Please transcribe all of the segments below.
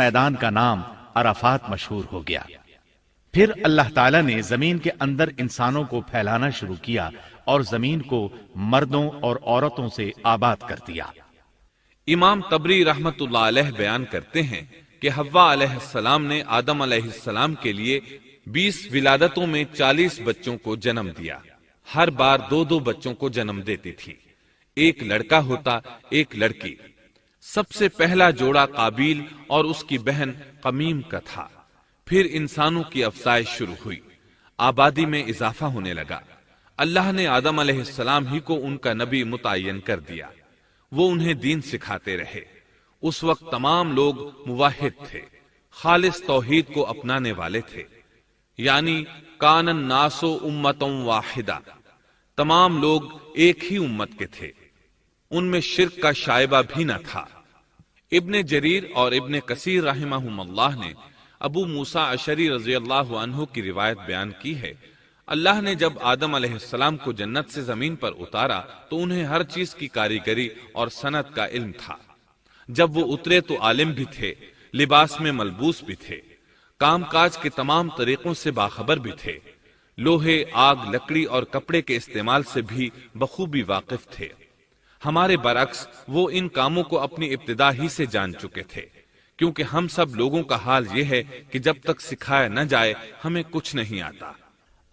میدان کا نام عرفات مشہور ہو گیا۔ پھر اللہ تعالیٰ نے زمین کے اندر انسانوں کو پھیلانا شروع کیا اور زمین کو مردوں اور عورتوں سے آباد کر دیا۔ امام طبری رحمت اللہ علیہ بیان کرتے ہیں کہ حوا علیہ السلام نے آدم علیہ السلام کے لیے 20 ولادتوں میں 40 بچوں کو جنم دیا۔ ہر بار 2 بچوں کو جنم دیتی تھی، ایک لڑکا ہوتا ایک لڑکی۔ سب سے پہلا جوڑا قابیل اور اس کی بہن قمیم کا تھا۔ پھر انسانوں کی افزائش شروع ہوئی، آبادی میں اضافہ ہونے لگا۔ اللہ نے آدم علیہ السلام ہی کو ان کا نبی متعین کر دیا، وہ انہیں دین سکھاتے رہے۔ اس وقت تمام لوگ موحد تھے، خالص توحید کو اپنانے والے تھے، یعنی کان الناس امۃ واحدہ، تمام لوگ ایک ہی امت کے تھے، ان میں شرک کا شائبہ بھی نہ تھا۔ ابن جریر اور ابن کثیر رحمہم اللہ نے ابو موسیٰ اشعری رضی اللہ عنہ کی روایت بیان کی ہے، اللہ نے جب آدم علیہ السلام کو جنت سے زمین پر اتارا تو انہیں ہر چیز کی کاریگری اور صنعت کا علم تھا۔ جب وہ اترے تو عالم بھی تھے، لباس میں ملبوس بھی تھے، کام کاج کے تمام طریقوں سے باخبر بھی تھے، لوہے، آگ، لکڑی اور کپڑے کے استعمال سے بھی بخوبی واقف تھے۔ ہمارے برعکس وہ ان کاموں کو اپنی ابتدا ہی سے جان چکے تھے، کیونکہ ہم سب لوگوں کا حال یہ ہے کہ جب تک سکھایا نہ جائے ہمیں کچھ نہیں آتا۔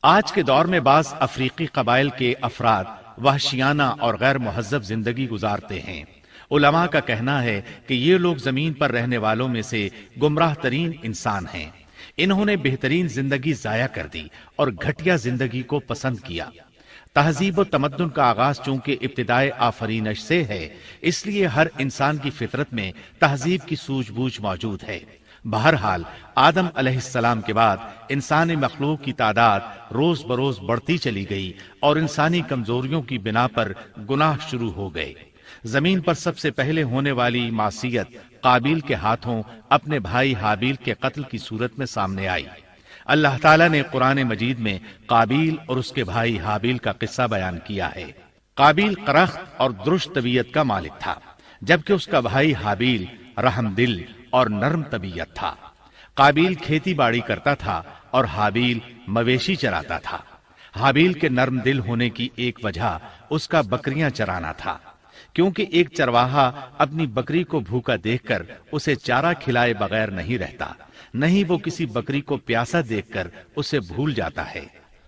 آج کے دور میں بعض افریقی قبائل کے افراد وحشیانہ اور غیر مہذب زندگی گزارتے ہیں۔ علماء کا کہنا ہے کہ یہ لوگ زمین پر رہنے والوں میں سے گمراہ ترین انسان ہیں۔ انہوں نے بہترین زندگی ضائع کر دی اور گھٹیا زندگی کو پسند کیا۔ تہذیب و تمدن کا آغاز چونکہ ابتدائے آفرینش سے ہے، اس لیے ہر انسان کی فطرت میں تہذیب کی سوجھ بوجھ موجود ہے۔ بہرحال آدم علیہ السلام کے بعد انسانی مخلوق کی تعداد روز بروز بڑھتی چلی گئی اور انسانی کمزوریوں کی بنا پر گناہ شروع ہو گئے۔ زمین پر سب سے پہلے ہونے والی معصیت قابیل کے ہاتھوں اپنے بھائی حابیل کے قتل کی صورت میں سامنے آئی۔ اللہ تعالیٰ نے قرآن مجید میں قابیل اور اس کے بھائی حابیل کا قصہ بیان کیا ہے۔ قابیل قرخت اور درشت طبیعت کا مالک تھا، جبکہ اس کا بھائی حابیل رحم دل اور نرم طبیعت تھا۔ قابیل کھیتی باڑی کرتا تھا اور حابیل مویشی چراتا تھا۔ حابیل کے نرم دل ہونے کی ایک وجہ اس کا بکریاں چرانا تھا، کیونکہ ایک چرواہا اپنی بکری کو بھوکا دیکھ کر اسے چارہ کھلائے بغیر نہیں رہتا، نہیں وہ کسی بکری کو پیاسا دیکھ کر اسے بھول جاتا ہے۔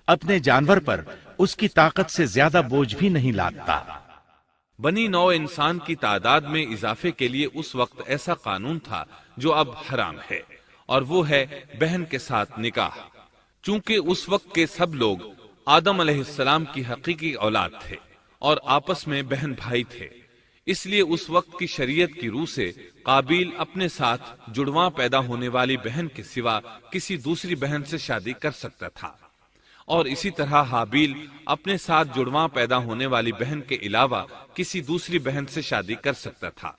اپنے جانور پر اس کی طاقت سے زیادہ بوجھ بھی نہیں لادتا۔ بنی نوع انسان کی تعداد میں اضافے کے لیے اس وقت ایسا قانون تھا جو اب حرام ہے، اور وہ ہے بہن کے ساتھ نکاح۔ چونکہ اس وقت کے سب لوگ آدم علیہ السلام کی حقیقی اولاد تھے اور آپس میں بہن بھائی تھے، اس لیے اس وقت کی شریعت کی روح سے قابیل اپنے ساتھ جڑواں پیدا ہونے والی بہن کے سوا کسی دوسری بہن سے شادی کر سکتا تھا، اور اسی طرح حابیل اپنے ساتھ جڑواں پیدا ہونے والی بہن کے علاوہ کسی دوسری بہن سے شادی کر سکتا تھا۔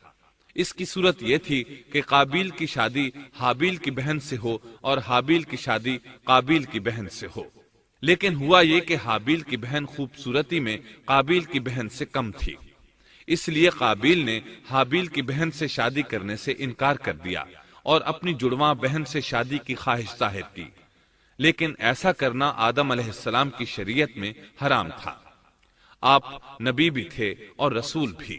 اس کی صورت یہ تھی کہ قابیل کی شادی حابیل کی بہن سے ہو اور حابیل کی شادی قابیل کی بہن سے ہو۔ لیکن ہوا یہ کہ حابیل کی بہن خوبصورتی میں قابیل کی بہن سے کم تھی، اس لیے قابیل نے حابیل کی بہن سے شادی کرنے سے انکار کر دیا اور اپنی جڑواں بہن سے شادی کی خواہش ظاہر کی۔ لیکن ایسا کرنا آدم علیہ السلام کی شریعت میں حرام تھا۔ آپ نبی بھی تھے اور رسول بھی۔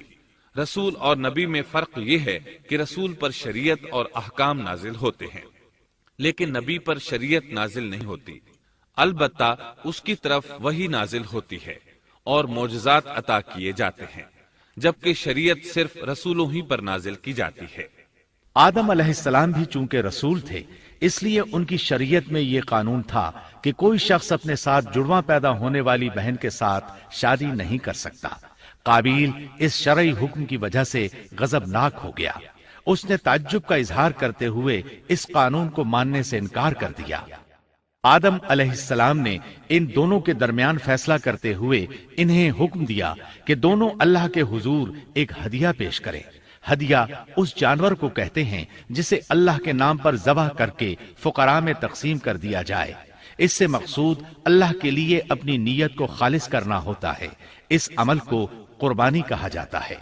رسول اور نبی میں فرق یہ ہے کہ رسول پر شریعت اور احکام نازل ہوتے ہیں، لیکن نبی پر شریعت نازل نہیں ہوتی، البتہ اس کی طرف وحی نازل ہوتی ہے اور معجزات عطا کیے جاتے ہیں، جبکہ شریعت صرف رسولوں ہی پر نازل کی جاتی ہے۔ آدم علیہ السلام بھی چونکہ رسول تھے، اس لیے ان کی شریعت میں یہ قانون تھا کہ کوئی شخص اپنے ساتھ جڑواں پیدا ہونے والی بہن کے ساتھ شادی نہیں کر سکتا۔ قابیل اس شرعی حکم کی وجہ سے غضبناک ہو گیا۔ اس نے تعجب کا اظہار کرتے ہوئے اس قانون کو ماننے سے انکار کر دیا۔ آدم علیہ السلام نے ان دونوں کے درمیان فیصلہ کرتے ہوئے انہیں حکم دیا کہ دونوں اللہ کے حضور ایک ہدیہ پیش کریں۔ ہدیہ اس جانور کو کہتے ہیں جسے اللہ کے نام پر ذبح کر کے فقراء میں تقسیم کر دیا جائے۔ اس سے مقصود اللہ کے لیے اپنی نیت کو خالص کرنا ہوتا ہے۔ اس عمل کو قربانی کہا جاتا ہے۔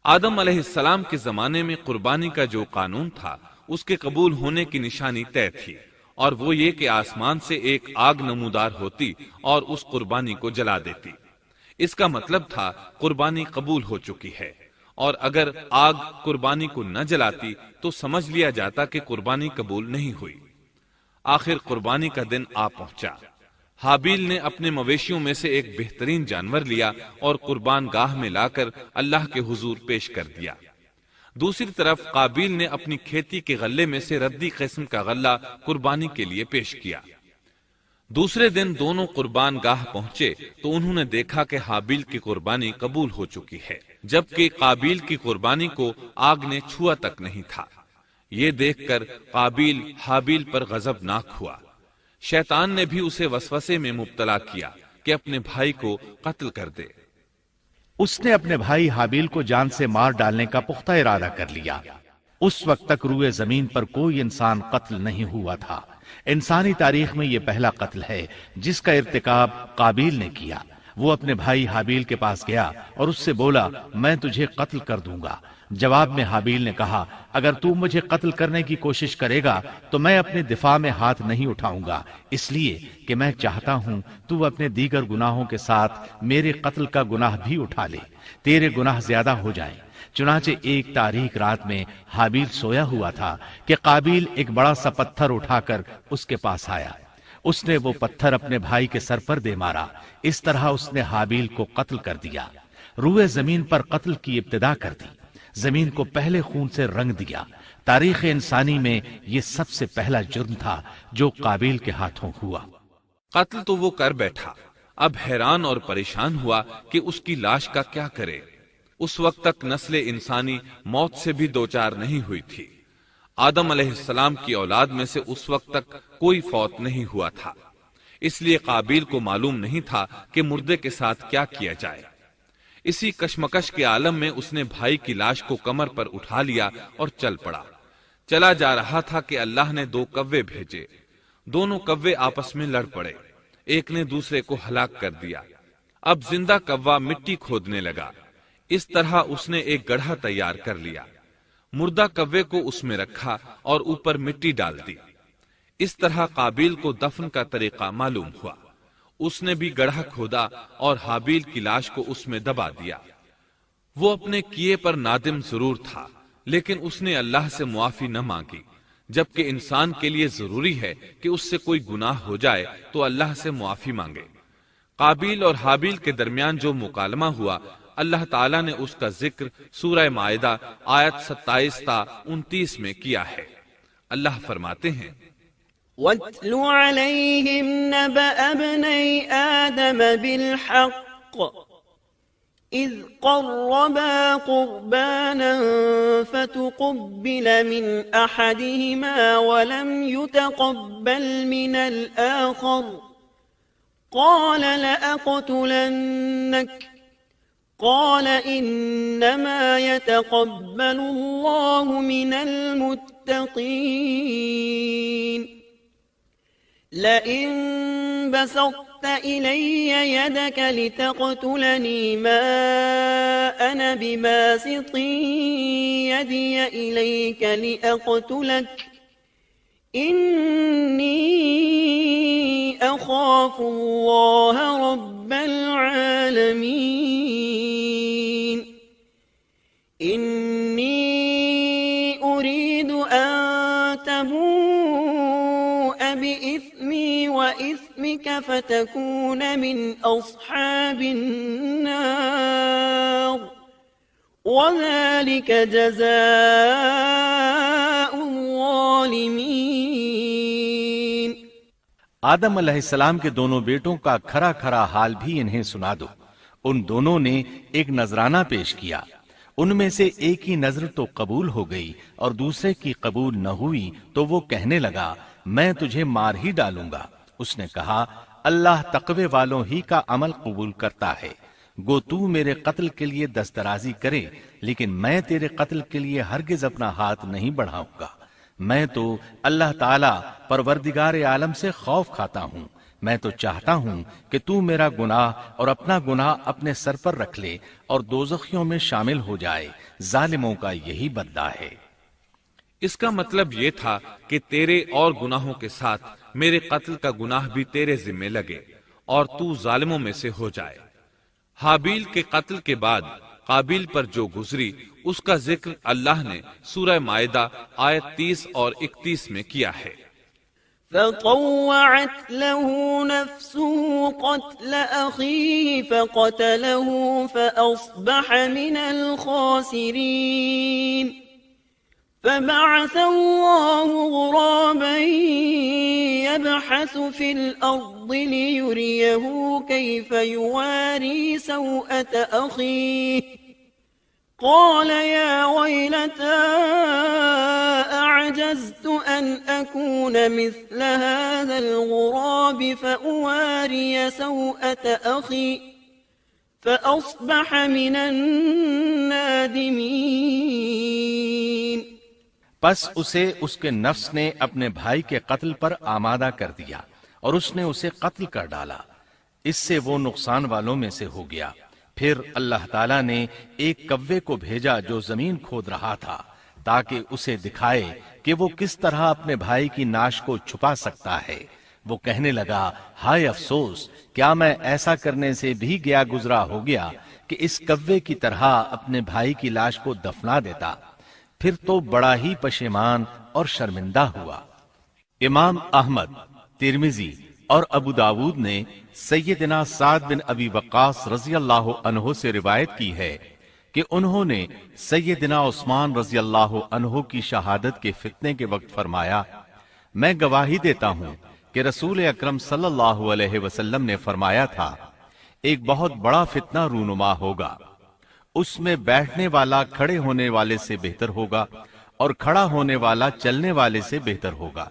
آدم علیہ السلام کے زمانے میں قربانی کا جو قانون تھا اس کے قبول ہونے کی نشانی طے تھی، اور وہ یہ کہ آسمان سے ایک آگ نمودار ہوتی اور اس قربانی کو جلا دیتی۔ اس کا مطلب تھا قربانی قبول ہو چکی ہے، اور اگر آگ قربانی کو نہ جلاتی تو سمجھ لیا جاتا کہ قربانی قبول نہیں ہوئی۔ آخر قربانی کا دن آ پہنچا۔ حابیل نے اپنے مویشیوں میں سے ایک بہترین جانور لیا اور قربان گاہ میں لا کر اللہ کے حضور پیش کر دیا۔ دوسری طرف قابیل نے اپنی کھیتی کے غلے میں سے ردی قسم کا غلہ قربانی کے لیے پیش کیا۔ دوسرے دن دونوں قربان گاہ پہنچے تو انہوں نے دیکھا کہ حابیل کی قربانی قبول ہو چکی ہے، جبکہ قابیل کی قربانی کو آگ نے چھوا تک نہیں تھا۔ یہ دیکھ کر قابیل حابیل پر غضبناک ہوا۔ شیطان نے بھی اسے وسوسے میں مبتلا کیا کہ اپنے بھائی کو قتل کر دے۔ اس نے اپنے بھائی حابیل کو جان سے مار ڈالنے کا پختہ ارادہ کر لیا۔ اس وقت تک روئے زمین پر کوئی انسان قتل نہیں ہوا تھا۔ انسانی تاریخ میں یہ پہلا قتل ہے جس کا ارتکاب قابیل نے کیا۔ وہ اپنے بھائی حابیل کے پاس گیا اور اس سے بولا، میں تجھے قتل کر دوں گا۔ جواب میں حابیل نے کہا، اگر تو مجھے قتل کرنے کی کوشش کرے گا تو میں اپنے دفاع میں ہاتھ نہیں اٹھاؤں گا، اس لیے کہ میں چاہتا ہوں تو اپنے دیگر گناہوں کے ساتھ میرے قتل کا گناہ بھی اٹھا لے، تیرے گناہ زیادہ ہو جائیں۔ چنانچہ ایک تاریک رات میں حابیل سویا ہوا تھا کہ قابیل ایک بڑا سا پتھر اٹھا کر اس کے پاس آیا۔ اس نے وہ پتھر اپنے بھائی کے سر پر دے مارا۔ اس طرح اس نے حابیل کو قتل کر دیا۔ روئے زمین پر قتل کی ابتدا کر دی، زمین کو پہلے خون سے رنگ دیا۔ تاریخ انسانی میں یہ سب سے پہلا جرم تھا جو قابیل کے ہاتھوں ہوا۔ قتل تو وہ کر بیٹھا، اب حیران اور پریشان ہوا کہ اس کی لاش کا کیا کرے۔ اس وقت تک نسل انسانی موت سے بھی دوچار نہیں ہوئی تھی۔ آدم علیہ السلام کی اولاد میں سے اس وقت تک کوئی فوت نہیں ہوا تھا، اس لیے قابیل کو معلوم نہیں تھا کہ مردے کے ساتھ کیا کیا جائے۔ اسی کشمکش کے عالم میں اس نے بھائی کی لاش کو کمر پر اٹھا لیا اور چل پڑا۔ چلا جا رہا تھا کہ اللہ نے 2 کوے بھیجے۔ دونوں کوے آپس میں لڑ پڑے، ایک نے دوسرے کو ہلاک کر دیا۔ اب زندہ کوا مٹی کھودنے لگا۔ اس طرح اس نے ایک گڑھا تیار کر لیا، مردہ کوے کو اس میں رکھا اور اوپر مٹی ڈال دی۔ اس طرح قابیل کو دفن کا طریقہ معلوم ہوا۔ اس نے بھی گڑھا کھودا اور حابیل کی لاش کو اس میں دبا دیا۔ وہ اپنے کیے پر نادم ضرور تھا، لیکن اس نے اللہ سے معافی نہ مانگی، جبکہ انسان کے لیے ضروری ہے کہ اس سے کوئی گناہ ہو جائے تو اللہ سے معافی مانگے۔ قابیل اور حابیل کے درمیان جو مکالمہ ہوا، اللہ تعالیٰ نے اس کا ذکر سورہ مائدہ آیت 27 تا 29 میں کیا ہے۔ اللہ فرماتے ہیں، وَاتْلُ عَلَيْهِمْ نَبَأَ ابْنَيْ آدَمَ بِالْحَقِّ إِذْ قَرَّبَا قُرْبَانًا فَتُقُبِّلَ مِنْ أَحَدِهِمَا وَلَمْ يُتَقَبَّلْ مِنَ الْآخَرِ قَالَ لَأَقْتُلَنَّكَ قال إنما يتقبل الله من المتقين لئن بسطت إلي يدك لتقتلني ما أنا بباسط يدي إليك لأقتلك إني أخاف الله رب العالمين إني أريد أن تبوء بإثمي وإثمك فتكون من أصحاب النار وذلك جزاء الظالمين۔ آدم علیہ السلام کے دونوں بیٹوں کا کھرا کھرا حال بھی انہیں سنا دو۔ ان دونوں نے ایک نذرانہ پیش کیا، ان میں سے ایک کی نذر تو قبول ہو گئی اور دوسرے کی قبول نہ ہوئی تو وہ کہنے لگا، میں تجھے مار ہی ڈالوں گا۔ اس نے کہا، اللہ تقوی والوں ہی کا عمل قبول کرتا ہے، گو تو میرے قتل کے لیے دسترازی کرے لیکن میں تیرے قتل کے لیے ہرگز اپنا ہاتھ نہیں بڑھاؤں گا۔ میں تو اللہ تعالی پروردگار عالم سے خوف کھاتا ہوں، میں تو چاہتا ہوں کہ تو میرا گناہ اور اپنا گناہ اپنے سر پر رکھ لے اور دوزخیوں میں شامل ہو جائے، ظالموں کا یہی بدلہ ہے۔ اس کا مطلب یہ تھا کہ تیرے اور گناہوں کے ساتھ میرے قتل کا گناہ بھی تیرے ذمہ لگے اور تو ظالموں میں سے ہو جائے۔ حابیل کے قتل کے بعد قابیل پر جو گزری اس کا ذکر اللہ نے سورہ مائدہ آیت 30 اور 31 میں کیا ہے۔ فطوعت له نفسه قتل أخيه فقتله فأصبح من الخاسرين فبعث الله غرابا يبحث في الأرض ليريه كيف يواري سوءة أخيه قال يا ويلتى أعجزت أن أكون مثل هذا الغراب فأواري سوءة أخي فأصبح من النادمين۔ پس اسے اس کے نفس نے اپنے بھائی کے قتل پر آمادہ کر دیا اور اس نے اسے قتل کر ڈالا، اس سے وہ نقصان والوں میں سے ہو گیا۔ پھر اللہ تعالیٰ نے ایک کوے کو بھیجا جو زمین کھود رہا تھا تاکہ اسے دکھائے کہ وہ کس طرح اپنے بھائی کی ناش کو چھپا سکتا ہے۔ وہ کہنے لگا، ہائے افسوس، کیا میں ایسا کرنے سے بھی گیا گزرا ہو گیا کہ اس کوے کی طرح اپنے بھائی کی لاش کو دفنا دیتا۔ پھر تو بڑا ہی پشیمان اور شرمندہ ہوا۔ امام احمد، ترمذی اور ابو داود نے سیدنا سعد بن ابی وقاص رضی اللہ عنہ سے روایت کی ہے کہ انہوں نے سیدنا عثمان رضی اللہ عنہ کی شہادت کے فتنے کے وقت فرمایا، میں گواہی دیتا ہوں کہ رسول اکرم صلی اللہ علیہ وسلم نے فرمایا تھا، ایک بہت بڑا فتنہ رونما ہوگا، اس میں بیٹھنے والا کھڑے ہونے والے سے بہتر ہوگا اور کھڑا ہونے والا چلنے والے سے بہتر ہوگا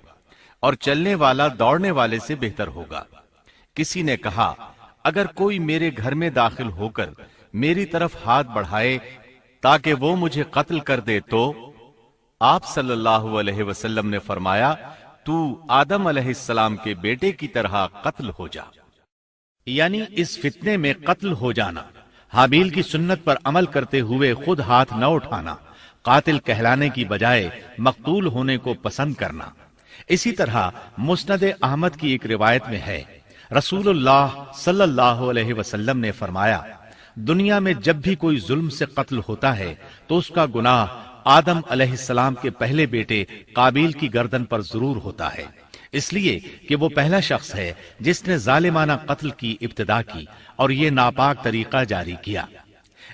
اور چلنے والا دوڑنے والے سے بہتر ہوگا۔ کسی نے کہا، اگر کوئی میرے گھر میں داخل ہو کر میری طرف ہاتھ بڑھائے تاکہ وہ مجھے قتل کر دے تو آپ صلی اللہ علیہ وسلم نے فرمایا، تو آدم علیہ السلام کے بیٹے کی طرح قتل ہو جا، یعنی اس فتنے میں قتل ہو جانا، حابیل کی سنت پر عمل کرتے ہوئے خود ہاتھ نہ اٹھانا، قاتل کہلانے کی بجائے مقتول ہونے کو پسند کرنا۔ اسی طرح مسند احمد کی ایک روایت میں ہے، رسول اللہ صلی اللہ علیہ وسلم نے فرمایا، دنیا میں جب بھی کوئی ظلم سے قتل ہوتا ہے تو اس کا گناہ آدم علیہ السلام کے پہلے بیٹے قابیل کی گردن پر ضرور ہوتا ہے، اس لیے کہ وہ پہلا شخص ہے جس نے ظالمانہ قتل کی ابتدا کی اور یہ ناپاک طریقہ جاری کیا۔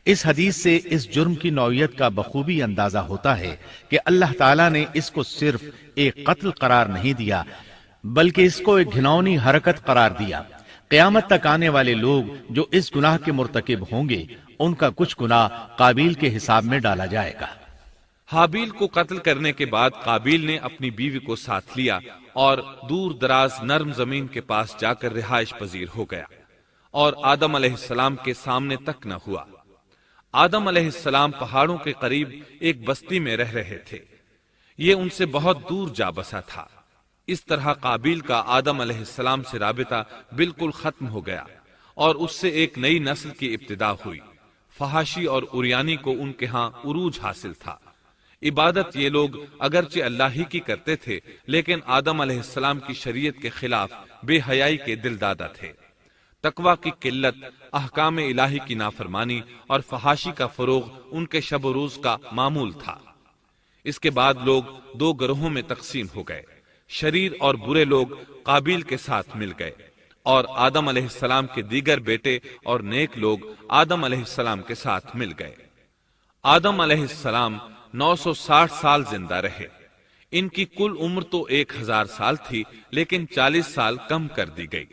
اس حدیث سے اس جرم کی نوعیت کا بخوبی اندازہ ہوتا ہے کہ اللہ تعالیٰ نے اس کو صرف ایک قتل قرار نہیں دیا بلکہ اس کو ایک گھناؤنی حرکت قرار دیا۔ قیامت تک آنے والے لوگ جو اس گناہ کے مرتکب ہوں گے ان کا کچھ گناہ قابیل کے حساب میں ڈالا جائے گا۔ حابیل کو قتل کرنے کے بعد قابیل نے اپنی بیوی کو ساتھ لیا اور دور دراز نرم زمین کے پاس جا کر رہائش پذیر ہو گیا اور آدم علیہ السلام کے سامنے تک نہ ہوا۔ آدم علیہ السلام پہاڑوں کے قریب ایک بستی میں رہ رہے تھے، یہ ان سے بہت دور جا بسا تھا۔ اس طرح قابیل کا آدم علیہ السلام سے رابطہ بالکل ختم ہو گیا اور اس سے ایک نئی نسل کی ابتدا ہوئی۔ فحاشی اور اریانی کو ان کے ہاں عروج حاصل تھا۔ عبادت یہ لوگ اگرچہ اللہ ہی کی کرتے تھے لیکن آدم علیہ السلام کی شریعت کے خلاف بے حیائی کے دل دادا تھے۔ تقوی کی قلت، احکام الہی کی نافرمانی اور فحاشی کا فروغ ان کے شب و روز کا معمول تھا۔ اس کے بعد لوگ دو گروہوں میں تقسیم ہو گئے، شریر اور برے لوگ قابیل کے ساتھ مل گئے اور آدم علیہ السلام کے دیگر بیٹے اور نیک لوگ آدم علیہ السلام کے ساتھ مل گئے۔ آدم علیہ السلام 960 سال زندہ رہے۔ ان کی کل عمر تو 1000 سال تھی لیکن 40 سال کم کر دی گئی۔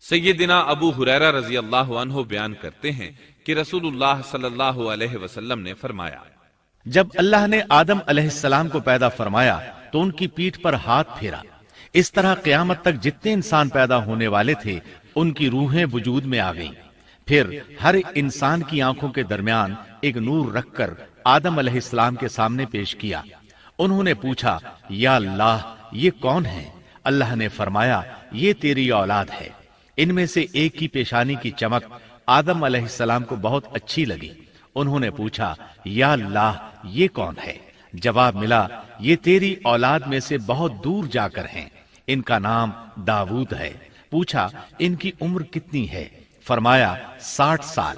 سیدنا ابو ہریرہ رضی اللہ عنہ بیان کرتے ہیں کہ رسول اللہ صلی اللہ علیہ وسلم نے فرمایا، جب اللہ نے آدم علیہ السلام کو پیدا فرمایا تو ان کی پیٹھ پر ہاتھ پھیرا، اس طرح قیامت تک جتنے انسان پیدا ہونے والے تھے ان کی روحیں وجود میں آ گئیں۔ پھر ہر انسان کی آنکھوں کے درمیان ایک نور رکھ کر آدم علیہ السلام کے سامنے پیش کیا۔ انہوں نے پوچھا، یا اللہ یہ کون ہے؟ اللہ نے فرمایا، یہ تیری اولاد ہے۔ ان میں سے ایک کی پیشانی کی چمک آدم علیہ السلام کو بہت اچھی لگی۔ انہوں نے پوچھا، یا اللہ یہ کون ہے؟ جواب ملا، یہ تیری اولاد میں سے بہت دور جا کر ہیں، ان کا نام داؤد ہے۔ پوچھا ان کی عمر کتنی ہے؟ فرمایا 60 سال۔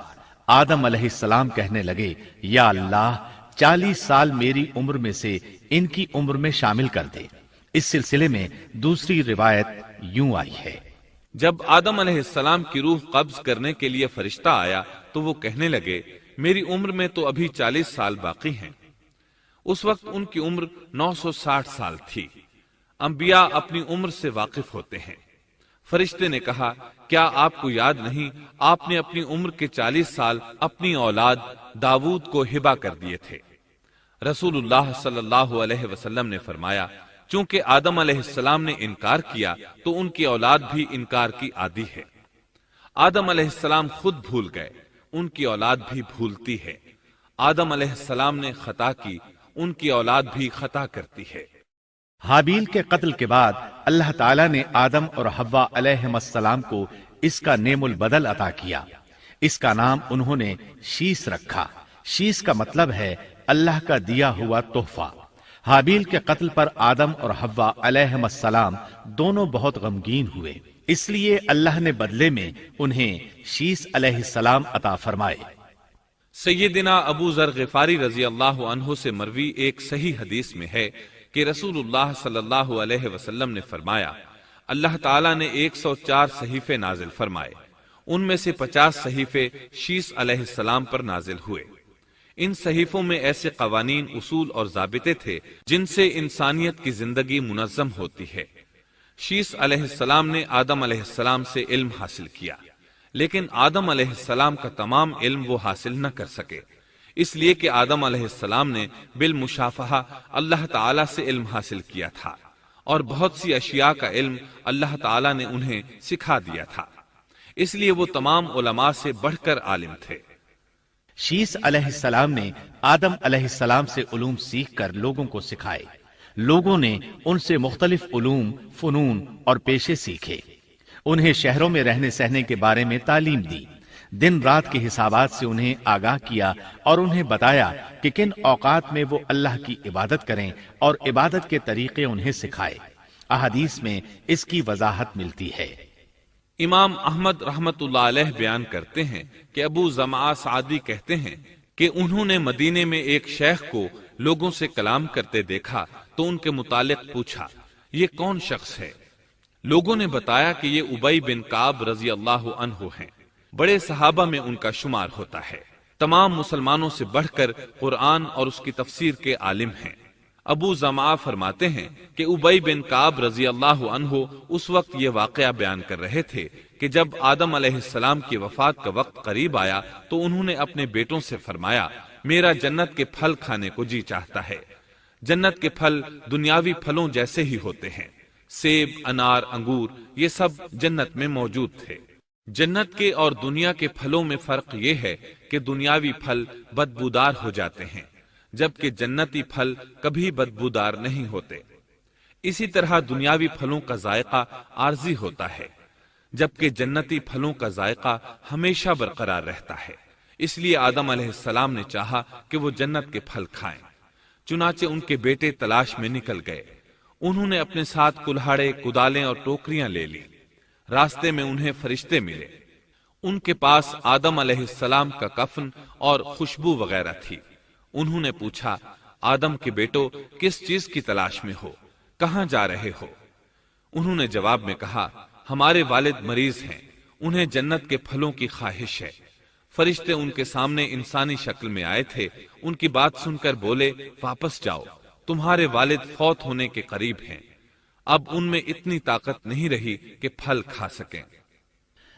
آدم علیہ السلام کہنے لگے، یا اللہ 40 سال میری عمر میں سے ان کی عمر میں شامل کر دے۔ اس سلسلے میں دوسری روایت یوں آئی ہے، جب آدم علیہ السلام کی روح قبض کرنے کے لیے فرشتہ آیا تو وہ کہنے لگے، میری عمر میں تو ابھی 40 سال باقی ہیں۔ اس وقت ان کی عمر 960 سال تھی۔ انبیاء اپنی عمر سے واقف ہوتے ہیں۔ فرشتے نے کہا، کیا آپ کو یاد نہیں آپ نے اپنی عمر کے 40 سال اپنی اولاد داؤد کو ہبہ کر دیے تھے؟ رسول اللہ صلی اللہ علیہ وسلم نے فرمایا، چونکہ آدم علیہ السلام نے انکار کیا تو ان کی اولاد بھی انکار کی عادی ہے۔ آدم علیہ السلام خود بھول گئے، ان کی اولاد بھی بھولتی ہے۔ آدم علیہ السلام نے خطا کی، ان کی اولاد بھی خطا کرتی ہے۔ حابیل کے قتل کے بعد اللہ تعالیٰ نے آدم اور حوا علیہم السلام کو اس کا نعم البدل عطا کیا۔ اس کا نام انہوں نے شیس رکھا۔ شیس کا مطلب ہے اللہ کا دیا ہوا تحفہ۔ حابیل کے قتل پر آدم اور حوا علیہم السلام دونوں بہت غمگین ہوئے، اس لیے اللہ نے بدلے میں انہیں شیس علیہ السلام عطا فرمائے۔ سیدنا ابو ذر غفاری رضی اللہ عنہ سے مروی ایک صحیح حدیث میں ہے کہ رسول اللہ صلی اللہ علیہ وسلم نے فرمایا، اللہ تعالیٰ نے 104 صحیفے نازل فرمائے، ان میں سے 50 صحیفے شیس علیہ السلام پر نازل ہوئے۔ ان صحیفوں میں ایسے قوانین، اصول اور ضابطے تھے جن سے انسانیت کی زندگی منظم ہوتی ہے۔ شیس علیہ السلام نے آدم علیہ السلام سے علم حاصل کیا، لیکن آدم علیہ السلام کا تمام علم وہ حاصل نہ کر سکے، اس لیے کہ آدم علیہ السلام نے بالمشافہہ اللہ تعالیٰ سے علم حاصل کیا تھا، اور بہت سی اشیاء کا علم اللہ تعالیٰ نے انہیں سکھا دیا تھا، اس لیے وہ تمام علماء سے بڑھ کر عالم تھے۔ شیس علیہ السلام نے آدم علیہ السلام سے علوم سیکھ کر لوگوں کو سکھائے۔ لوگوں نے ان سے مختلف علوم، فنون اور پیشے سیکھے۔ انہیں شہروں میں رہنے سہنے کے بارے میں تعلیم دی، دن رات کے حسابات سے انہیں آگاہ کیا اور انہیں بتایا کہ کن اوقات میں وہ اللہ کی عبادت کریں اور عبادت کے طریقے انہیں سکھائے۔ احادیث میں اس کی وضاحت ملتی ہے۔ امام احمد رحمت اللہ علیہ بیان کرتے ہیں کہ ابو زمعہ سعدی کہتے ہیں کہ انہوں نے مدینے میں ایک شیخ کو لوگوں سے کلام کرتے دیکھا تو ان کے متعلق پوچھا، یہ کون شخص ہے؟ لوگوں نے بتایا کہ یہ ابی بن کعب رضی اللہ عنہ ہیں، بڑے صحابہ میں ان کا شمار ہوتا ہے، تمام مسلمانوں سے بڑھ کر قرآن اور اس کی تفسیر کے عالم ہیں۔ ابو زمعہ فرماتے ہیں کہ ابی بن کعب رضی اللہ عنہ اس وقت یہ واقعہ بیان کر رہے تھے کہ جب آدم علیہ السلام کی وفات کا وقت قریب آیا تو انہوں نے اپنے بیٹوں سے فرمایا، میرا جنت کے پھل کھانے کو جی چاہتا ہے۔ جنت کے پھل دنیاوی پھلوں جیسے ہی ہوتے ہیں، سیب، انار، انگور، یہ سب جنت میں موجود تھے۔ جنت کے اور دنیا کے پھلوں میں فرق یہ ہے کہ دنیاوی پھل بدبودار ہو جاتے ہیں، جبکہ جنتی پھل کبھی بدبودار نہیں ہوتے۔ اسی طرح دنیاوی پھلوں کا ذائقہ عارضی ہوتا ہے، جبکہ جنتی پھلوں کا ذائقہ ہمیشہ برقرار رہتا ہے۔ اس لیے آدم علیہ السلام نے چاہا کہ وہ جنت کے پھل کھائیں، چنانچہ ان کے بیٹے تلاش میں نکل گئے۔ انہوں نے اپنے ساتھ کلہاڑے، کدالیں اور ٹوکریاں لے لی۔ راستے میں انہیں فرشتے ملے، ان کے پاس آدم علیہ السلام کا کفن اور خوشبو وغیرہ تھی۔ انہوں نے پوچھا، آدم کے بیٹو کس چیز کی تلاش میں ہو، کہاں جا رہے ہو؟ انہوں نے جواب میں کہا، ہمارے والد مریض ہیں، انہیں جنت کے پھلوں کی خواہش ہے۔ فرشتے ان کے سامنے انسانی شکل میں آئے تھے، ان کی بات سن کر بولے، واپس جاؤ، تمہارے والد فوت ہونے کے قریب ہیں، اب ان میں اتنی طاقت نہیں رہی کہ پھل کھا سکیں۔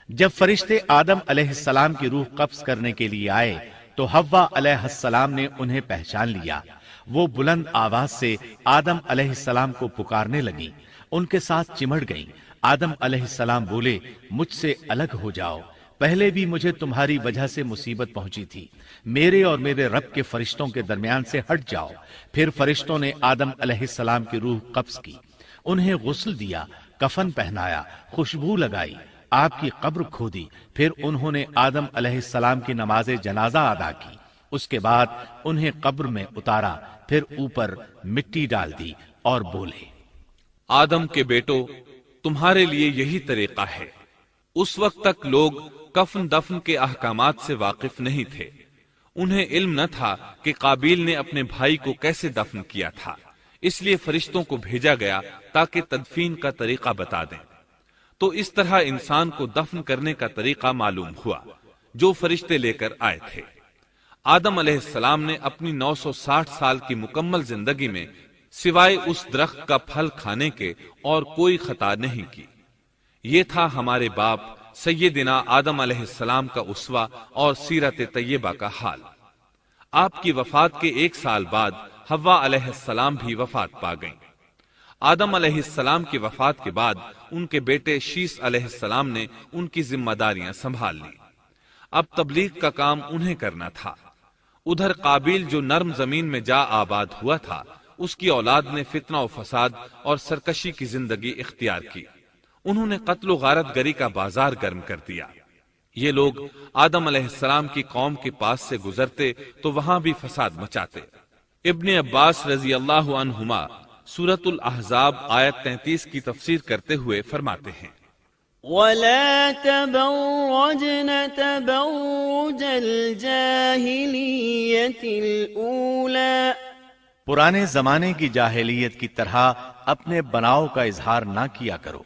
جب فرشتے آدم علیہ السلام کی روح قبض کرنے کے لیے آئے تو حوا علیہ السلام نے انہیں پہچان لیا۔ وہ بلند آواز سے آدم علیہ السلام کو پکارنے لگی، ان کے ساتھ چمڑ گئیں۔ آدم علیہ السلام بولے، مجھ سے الگ ہو جاؤ، پہلے بھی مجھے تمہاری وجہ سے مصیبت پہنچی تھی، میرے اور میرے رب کے فرشتوں کے درمیان سے ہٹ جاؤ۔ پھر فرشتوں نے آدم علیہ السلام کی روح قبض کی، انہیں غسل دیا، کفن پہنایا، خوشبو لگائی، آپ کی قبر کھودی، پھر انہوں نے آدم علیہ السلام کی نماز جنازہ ادا کی۔ اس کے بعد انہیں قبر میں اتارا، پھر اوپر مٹی ڈال دی اور بولے، آدم کے بیٹو، تمہارے لیے یہی طریقہ ہے۔ اس وقت تک لوگ کفن دفن کے احکامات سے واقف نہیں تھے، انہیں علم نہ تھا کہ قابیل نے اپنے بھائی کو کیسے دفن کیا تھا، اس لیے فرشتوں کو بھیجا گیا تاکہ تدفین کا طریقہ بتا دیں۔ تو اس طرح انسان کو دفن کرنے کا طریقہ معلوم ہوا جو فرشتے لے کر آئے تھے۔ آدم علیہ السلام نے اپنی 960 سال کی مکمل زندگی میں سوائے اس درخت کا پھل کھانے کے اور کوئی خطا نہیں کی۔ یہ تھا ہمارے باپ سیدنا آدم علیہ السلام کا اسوہ اور سیرت طیبہ کا حال۔ آپ کی وفات کے 1 سال بعد حوا علیہ السلام بھی وفات پا گئیں۔ آدم علیہ السلام کی وفات کے بعد ان کے بیٹے شیس علیہ السلام نے ان کی ذمہ داریاں سنبھال لی۔ اب تبلیغ کا کام انہیں کرنا تھا۔ ادھر قابیل جو نرم زمین میں جا آباد ہوا تھا، اس کی اولاد نے فتنہ و فساد اور سرکشی کی زندگی اختیار کی۔ انہوں نے قتل و غارت گری کا بازار گرم کر دیا۔ یہ لوگ آدم علیہ السلام کی قوم کے پاس سے گزرتے تو وہاں بھی فساد مچاتے۔ ابن عباس رضی اللہ عنہما سورۃ الاحزاب آیت 33 کی تفسیر کرتے ہوئے فرماتے ہیں، وَلَا تَبَرَّجْنَ تَبَرُّجَ الْجَاهِلِيَّةِ الْأُولَى، پرانے زمانے کی جاہلیت کی طرح اپنے بناؤ کا اظہار نہ کیا کرو۔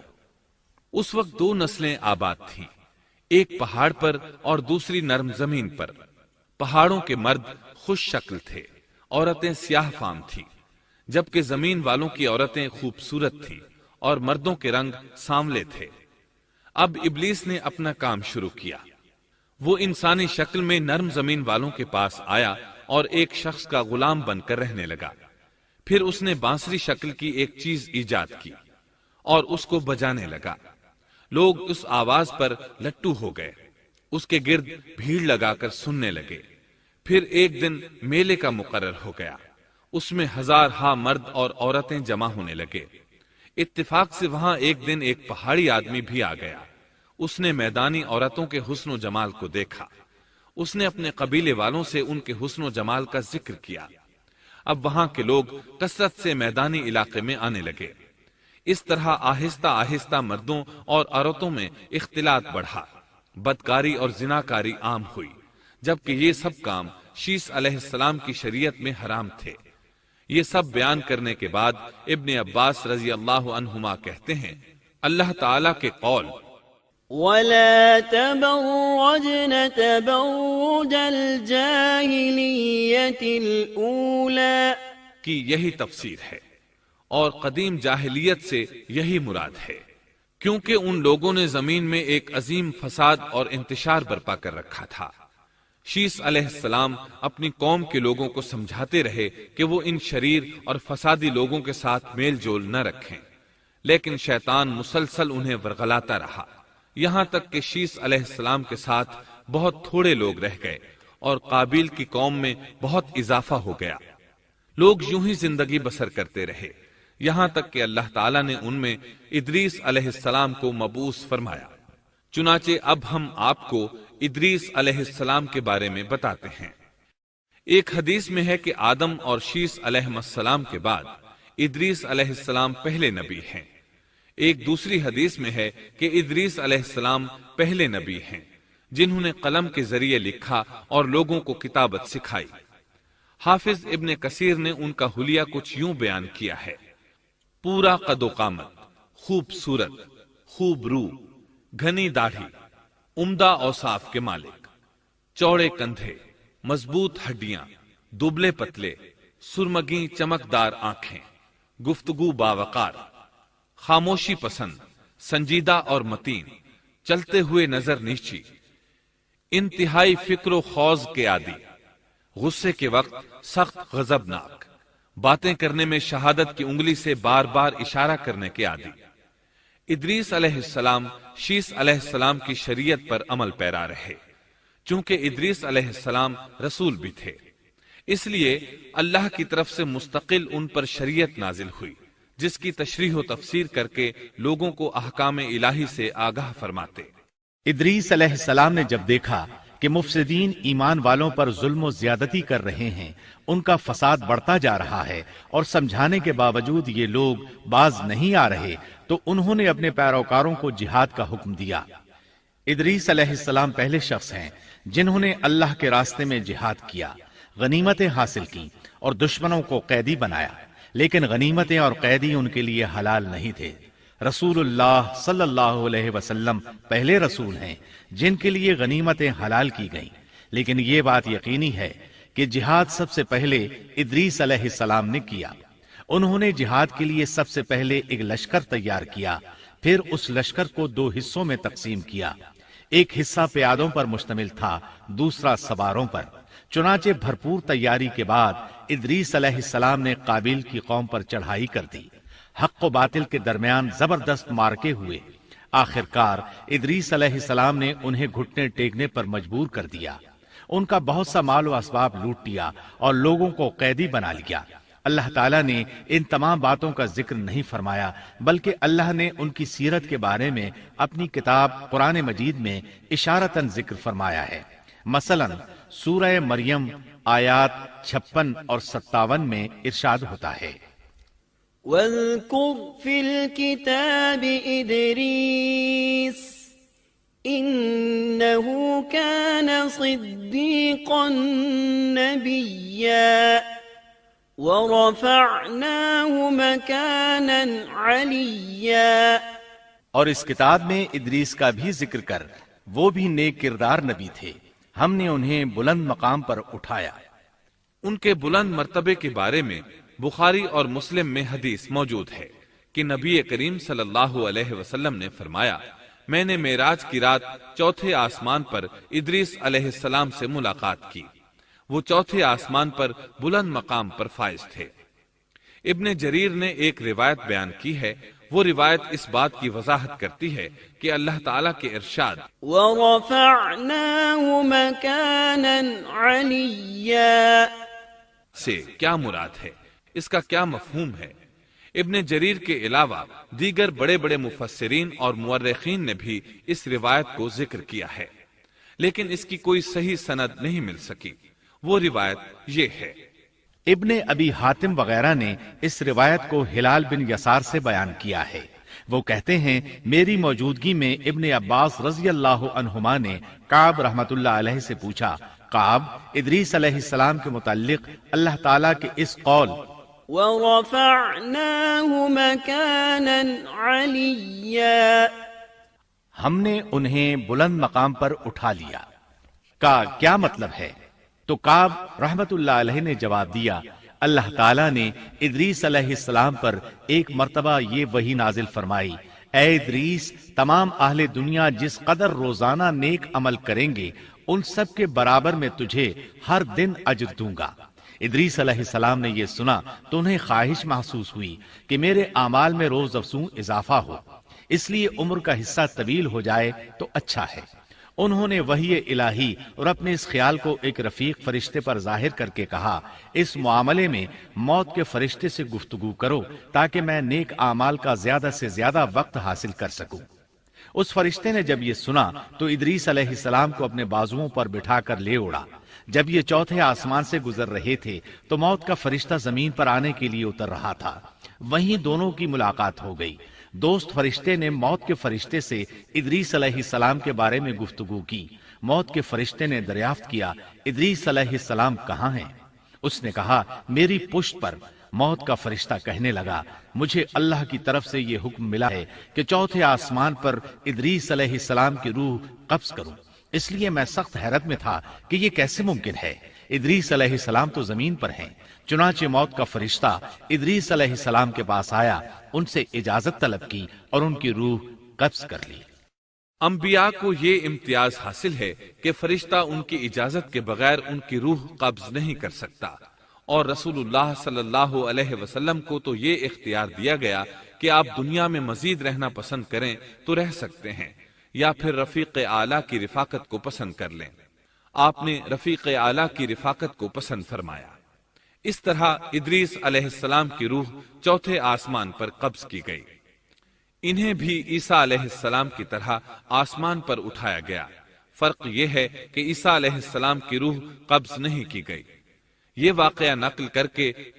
اس وقت 2 نسلیں آباد تھیں، ایک پہاڑ پر اور دوسری نرم زمین پر۔ پہاڑوں کے مرد خوش شکل تھے، عورتیں سیاہ فام تھیں، جبکہ زمین والوں کی عورتیں خوبصورت تھیں اور مردوں کے رنگ سانولے تھے۔ اب ابلیس نے اپنا کام شروع کیا۔ وہ انسانی شکل میں نرم زمین والوں کے پاس آیا اور ایک شخص کا غلام بن کر رہنے لگا۔ پھر اس نے بانسری شکل کی ایک چیز ایجاد کی اور اس کو بجانے لگا۔ لوگ اس آواز پر لٹو ہو گئے، اس کے گرد بھیڑ لگا کر سننے لگے۔ پھر ایک دن میلے کا مقرر ہو گیا، اس میں 1000 مرد اور عورتیں جمع ہونے لگے۔ اتفاق سے وہاں ایک دن ایک پہاڑی آدمی بھی آ گیا۔ اس نے میدانی عورتوں کے حسن و جمال کو دیکھا۔ اس نے اپنے قبیلے والوں سے ان کے حسن و جمال کا ذکر کیا۔ اب وہاں کے لوگ کثرت سے میدانی علاقے میں آنے لگے۔ اس طرح آہستہ آہستہ مردوں اور عورتوں میں اختلاط بڑھا، بدکاری اور زناکاری عام ہوئی، جبکہ یہ سب کام شیس علیہ السلام کی شریعت میں حرام تھے۔ یہ سب بیان کرنے کے بعد ابن عباس رضی اللہ عنہما کہتے ہیں، اللہ تعالیٰ کے قول وَلَا تَبَرَّجْنَ تَبَرُّجَ الْجَاهِلِيَّةِ الْأُولَى کی یہی تفسیر ہے، اور قدیم جاہلیت سے یہی مراد ہے، کیونکہ ان لوگوں نے زمین میں ایک عظیم فساد اور انتشار برپا کر رکھا تھا۔ شیس علیہ السلام اپنی قوم کے لوگوں کو سمجھاتے رہے کہ وہ ان شریر اور فسادی لوگوں کے ساتھ میل جول نہ رکھیں، لیکن شیطان مسلسل انہیں ورغلاتا رہا، یہاں تک کہ شیس علیہ السلام کے ساتھ بہت تھوڑے لوگ رہ گئے اور قابیل کی قوم میں بہت اضافہ ہو گیا۔ لوگ یوں ہی زندگی بسر کرتے رہے، یہاں تک کہ اللہ تعالیٰ نے ان میں ادریس علیہ السلام کو مبعوث فرمایا۔ چنانچہ اب ہم آپ کو ادریس علیہ السلام کے بارے میں بتاتے ہیں۔ ایک حدیث میں ہے کہ آدم اور شیس علیہ السلام کے بعد ادریس علیہ السلام پہلے نبی ہیں۔ ایک دوسری حدیث میں ہے کہ ادریس علیہ السلام پہلے نبی ہیں جنہوں نے قلم کے ذریعے لکھا اور لوگوں کو کتابت سکھائی۔ حافظ ابن کثیر نے ان کا حلیہ کچھ یوں بیان کیا ہے، پورا قد و قامت، خوبصورت، خوب رو، گھنی داڑھی، عمدہ اوصاف کے مالک، چوڑے کندھے، مضبوط ہڈیاں، دبلے پتلے، سرمگی چمکدار آنکھیں، گفتگو باوقار، خاموشی پسند، سنجیدہ اور متین، چلتے ہوئے نظر نیچی، انتہائی فکر و خوض کے عادی، غصے کے وقت سخت غضبناک، باتیں کرنے میں شہادت کی انگلی سے بار بار اشارہ کرنے کے عادی۔ ادریس علیہ السلام شیس علیہ السلام کی شریعت پر عمل پیرا رہے، چونکہ ادریس علیہ السلام رسول بھی تھے، اس لیے اللہ کی طرف سے مستقل ان پر شریعت نازل ہوئی، جس کی تشریح و تفسیر کر کے لوگوں کو احکام الہی سے آگاہ فرماتے۔ ادریس علیہ السلام نے جب دیکھا کہ مفسدین ایمان والوں پر ظلم و زیادتی کر رہے ہیں، ان کا فساد بڑھتا جا رہا ہے، اور سمجھانے کے باوجود یہ لوگ باز نہیں آ رہے، تو انہوں نے اپنے پیروکاروں کو جہاد کا حکم دیا۔ ادریس علیہ السلام پہلے شخص ہیں جنہوں نے اللہ کے راستے میں جہاد کیا، غنیمتیں حاصل کی اور دشمنوں کو قیدی بنایا، لیکن غنیمتیں اور قیدی ان کے لیے حلال نہیں تھے۔ رسول اللہ صلی اللہ علیہ وسلم پہلے رسول ہیں جن کے لیے غنیمتیں حلال کی گئیں، لیکن یہ بات یقینی ہے کہ جہاد سب سے پہلے ادریس علیہ السلام نے کیا۔ انہوں نے جہاد کے لیے سب سے پہلے ایک لشکر تیار کیا، پھر اس لشکر کو 2 حصوں میں تقسیم کیا۔ ایک حصہ پیادوں پر مشتمل تھا، دوسرا سواروں پر۔ چنانچہ بھرپور تیاری کے بعد ادریس علیہ السلام نے قابیل کی قوم پر چڑھائی کر دی۔ حق و باطل کے درمیان زبردست مارکے ہوئے۔ آخرکار ادریس علیہ السلام نے انہیں گھٹنے ٹیکنے پر مجبور کر دیا، ان کا بہت سا مال و اسباب لوٹ لیا اور لوگوں کو قیدی بنا لیا۔ اللہ تعالیٰ نے ان تمام باتوں کا ذکر نہیں فرمایا، بلکہ اللہ نے ان کی سیرت کے بارے میں اپنی کتاب قرآن مجید میں اشارتاً ذکر فرمایا ہے۔ مثلا سورہ مریم آیات 56 اور 57 میں ارشاد ہوتا ہے، واذكر في الكتاب إدريس إنه كان صديقا نبيا ورفعناه مكانا عليا۔ اور اس کتاب میں ادریس کا بھی ذکر کر، وہ بھی نیک کردار نبی تھے، ہم نے انہیں بلند مقام پر اٹھایا۔ ان کے بلند مرتبے کے بارے میں بخاری اور مسلم میں حدیث موجود ہے کہ نبی کریم صلی اللہ علیہ وسلم نے فرمایا، میں نے معراج کی رات 4تھے آسمان پر ادریس علیہ السلام سے ملاقات کی۔ وہ 4تھے آسمان پر بلند مقام پر فائز تھے۔ ابن جریر نے ایک روایت بیان کی ہے، وہ روایت اس بات کی وضاحت کرتی ہے کہ اللہ تعالیٰ کے ارشاد وَرَفَعْنَاهُ مَكَانًا عَلِيًّا سے کیا مراد ہے، اس کا کیا مفہوم ہے؟ ابن جریر کے علاوہ دیگر بڑے بڑے مفسرین اور مورخین نے بھی اس روایت کو ذکر کیا ہے، لیکن اس کی کوئی صحیح سند نہیں مل سکی۔ وہ روایت یہ ہے۔ ابن ابی حاتم وغیرہ نے اس روایت کو ہلال بن یسار سے بیان کیا ہے۔ وہ کہتے ہیں، میری موجودگی میں ابن عباس رضی اللہ عنہما نے کعب رحمت اللہ علیہ سے پوچھا، کعب، ادریس علیہ السلام کے متعلق اللہ تعالیٰ کے اس قول وَرَفَعْنَاهُ مَكَانًا عَلِيًّا ہم نے انہیں بلند مقام پر اٹھا لیا کا کیا مطلب ہے؟ تو کعب رحمت اللہ علیہ نے جواب دیا، اللہ تعالیٰ نے ادریس علیہ السلام پر ایک مرتبہ یہ وحی نازل فرمائی، اے ادریس، تمام اہل دنیا جس قدر روزانہ نیک عمل کریں گے ان سب کے برابر میں تجھے ہر دن اجر دوں گا۔ ادریس علیہ السلام نے یہ سنا تو انہیں خواہش محسوس ہوئی کہ میرے اعمال میں روز افزوں اضافہ ہو، اس لیے عمر کا حصہ طویل ہو جائے تو اچھا ہے۔ انہوں نے وحی الہی اور اپنے اس خیال کو ایک رفیق فرشتے پر ظاہر کر کے کہا، اس معاملے میں موت کے فرشتے سے گفتگو کرو تاکہ میں نیک اعمال کا زیادہ سے زیادہ وقت حاصل کر سکوں۔ اس فرشتے نے جب یہ سنا تو ادریس علیہ السلام کو اپنے بازوؤں پر بٹھا کر لے اڑا۔ جب یہ 4تھے آسمان سے گزر رہے تھے تو موت کا فرشتہ زمین پر آنے کے لیے اتر رہا تھا، وہیں دونوں کی ملاقات ہو گئی۔ دوست فرشتے نے موت کے فرشتے سے ادریس علیہ السلام کے بارے میں گفتگو کی۔ موت کے فرشتے نے دریافت کیا، ادریس علیہ السلام کہاں ہیں؟ اس نے کہا، میری پشت پر۔ موت کا فرشتہ کہنے لگا، مجھے اللہ کی طرف سے یہ حکم ملا ہے کہ 4تھے آسمان پر ادریس علیہ السلام کی روح قبض کروں، اس لیے میں سخت حیرت میں تھا کہ یہ کیسے ممکن ہے، ادریس علیہ السلام تو زمین پر ہیں۔ چنانچہ موت کا فرشتہ ادریس علیہ السلام کے پاس آیا، ان سے اجازت طلب کی اور ان کی روح قبض کر لی۔ انبیاء کو یہ امتیاز حاصل ہے کہ فرشتہ ان کی اجازت کے بغیر ان کی روح قبض نہیں کر سکتا، اور رسول اللہ صلی اللہ علیہ وسلم کو تو یہ اختیار دیا گیا کہ آپ دنیا میں مزید رہنا پسند کریں تو رہ سکتے ہیں، یا پھر رفیق اعلیٰ کی رفاقت کو پسند کر لیں۔ آپ نے رفیق اعلیٰ کی رفاقت کو پسند فرمایا۔ اس طرح ادریس علیہ السلام کی روح 4تھے آسمان پر قبض کی گئی۔ انہیں بھی عیسیٰ علیہ السلام کی طرح آسمان پر اٹھایا گیا، فرق یہ ہے کہ عیسیٰ علیہ السلام کی روح قبض نہیں کی گئی۔ یہ واقعہ نقل کر کے